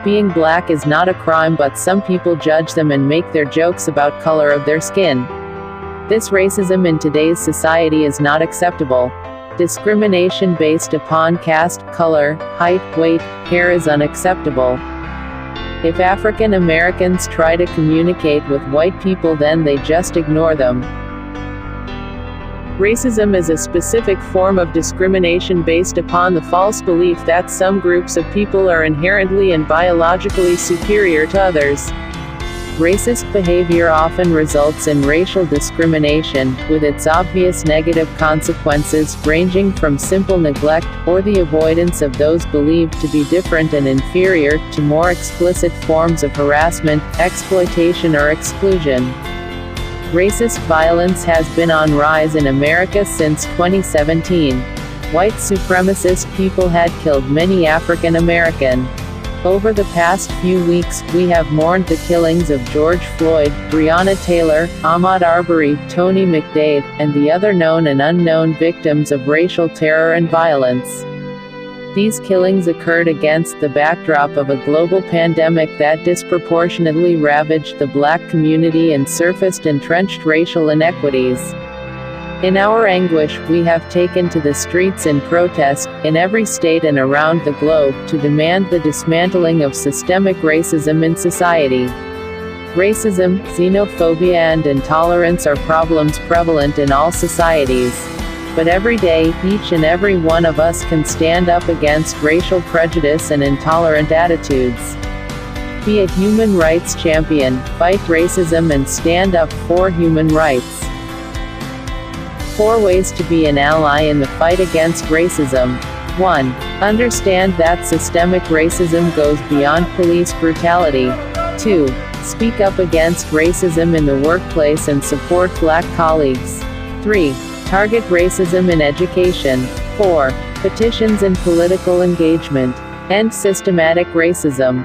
Being black is not a crime, but some people judge them and make their jokes about color of their skin. This racism in today's society is not acceptable. Discrimination based upon caste, color, height, weight, hair is unacceptable. If African Americans try to communicate with white people, then they just ignore them. Racism is a specific form of discrimination based upon the false belief that some groups of people are inherently and biologically superior to others. Racist behavior often results in racial discrimination, with its obvious negative consequences ranging from simple neglect, or the avoidance of those believed to be different and inferior, to more explicit forms of harassment, exploitation or exclusion. Racist violence has been on rise in America since 2017. White supremacist people had killed many African American. Over the past few weeks, we have mourned the killings of George Floyd, Breonna Taylor, Ahmaud Arbery, Tony McDade, and the other known and unknown victims of racial terror and violence. These killings occurred against the backdrop of a global pandemic that disproportionately ravaged the black community and surfaced entrenched racial inequities. In our anguish, we have taken to the streets in protest, in every state and around the globe, to demand the dismantling of systemic racism in society. Racism, xenophobia and intolerance are problems prevalent in all societies. But every day, each and every one of us can stand up against racial prejudice and intolerant attitudes. Be a human rights champion, fight racism and stand up for human rights. 4 ways to be an ally in the fight against racism. 1. Understand that systemic racism goes beyond police brutality. 2. Speak up against racism in the workplace and support black colleagues. 3. Target racism in education. 4. Petitions and political engagement. End systematic racism.